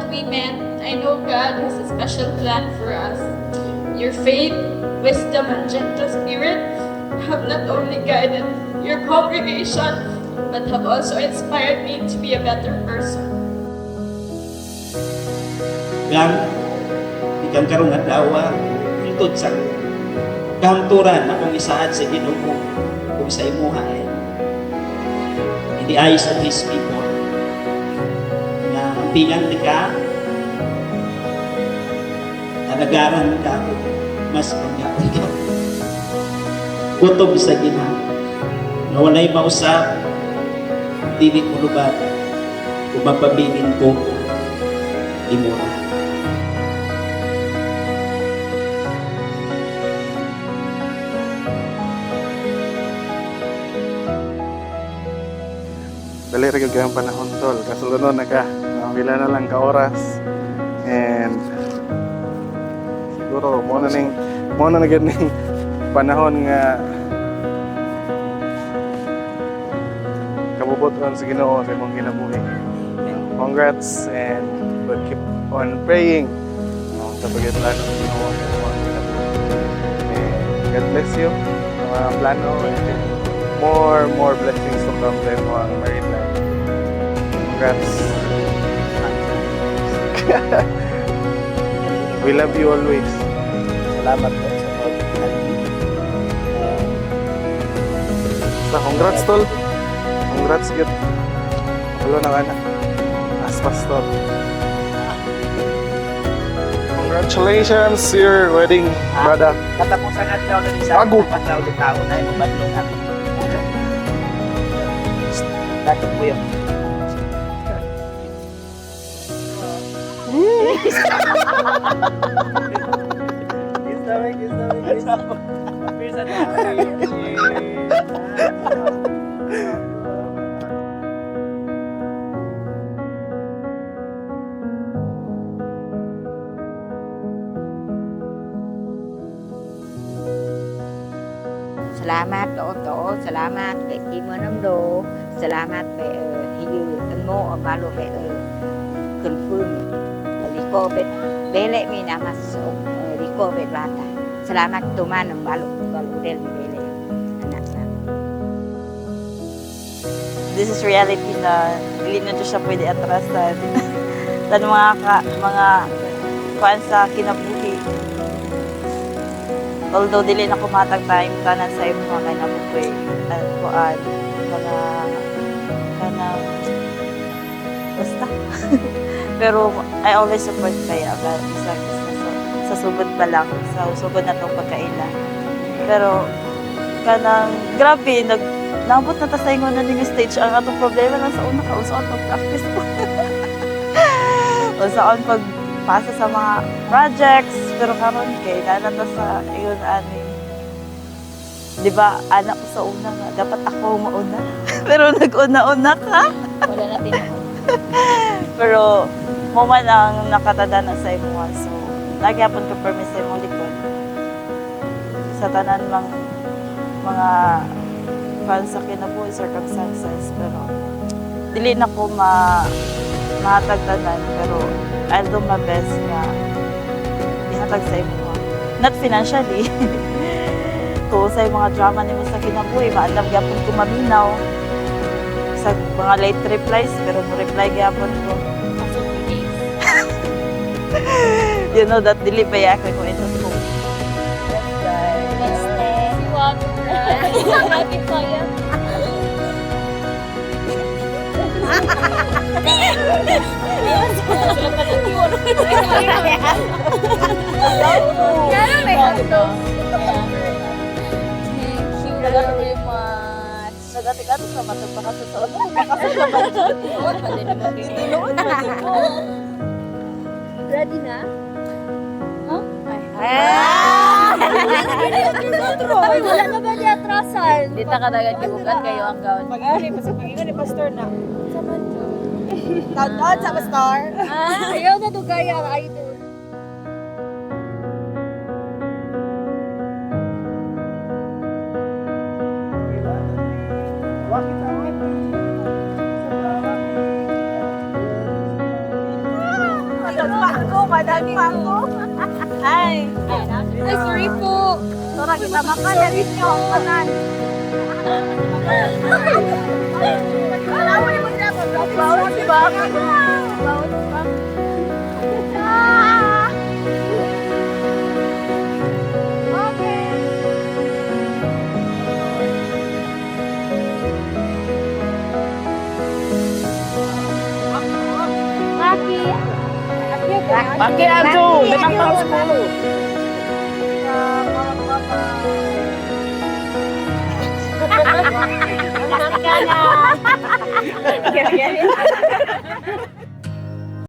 that we met, I know God has a special plan for us. Your faith, wisdom, and gentle spirit have not only guided your congregation, but have also inspired me to be a better person. Yang ikan karong adlaw hintod sa kahanturan akong isaad sa Ginoo kung sa imuha in the eyes of His people na bilang ka nalagaran ka mas pagkaon ka kutob sa Ginoo na walay mausap dili ko lubad kung mapabilin ko imura. Dali rin yung panahon tol. Kasulunod na ka. Nakapila na lang ka oras. And siguro, mo na ganing panahon nga kabubuton sa Ginoo sa imong kinabuhi. Congrats and we'll keep on praying sa pagkatlan ng Ginoo sa imong kinabuhi. And God bless you sa mga plano and more blessings to come sa imong married life. Congrats. We love you always. Salamat po sa pag-albi. Congrats tol. Congrats good. Hello na anak. As pastor. Congratulations to your wedding, brother. Katapusan natin ako ng isa. Bago. Pasaw ng tao na yung bandong natin. Dato po yun. Salamat to, salamat kay Kimo Namdo, salamat kay Hiyu Tanmo Amalo kay confirm Rico bet bele mi namas Rico bet bata. Salamat tuman ng baludel ni bele anak sa. This is reality na dili na siya pwede atrasan. Tan mga fans sa kinabuhi. Although dili na kumatag time tanan sa imo mga kinabuhi at kuan mga kanang basta. Pero I always support kaya sa sugod pa lang, sa sugod na tong pagkaila. Pero kanang grabe nabot na ta sa ingon na ning stage ang atong problema lang sa una kausaon pag-practice ko. Usaon pagpasa sa mga projects pero karon kay nanan na sa iyon ani. Di ba anak ko sa una nga dapat ako mauna. Pero nag-una-una ka. Wala natin. Pero mo man ang nakatanda na sa imo so nagyapon ko permis sa imong likod. Sa tanan mga fans sa kinabuhi circumstances pero dili na ko mahatagtanan pero I'll do my best nga ihatag sa imo. Not financially. Kung sa mga drama nimo sa kinabuhi, maandam gyapon ko maminaw sa mga late replies pero mo reply gyapon ko. You know that dili pa yak ko ito ko. Let's stay. Si Water. Happy fire. Kaya may hotdog. Thank you very much. Nagati-gati sa matagpakaso sa ano, makasal ka ba dyan? Noon pa din naman din. Tinuod pa din mo. Ready na? Wala na ba di atrasan? Di ta kadagan kibugan kayo ang gaon. Pag-iwan ni Pastor na. Taon sa Pastor. Ayaw na dugay ang idol. Ako, madami ako. Ay. Ay, sorry po. Tora, kita makalit nyo ang kanan. Alam mo naman na, bawat ba? Bawat ba? Okay. Maki. Maki ato, datang pang school. Gana.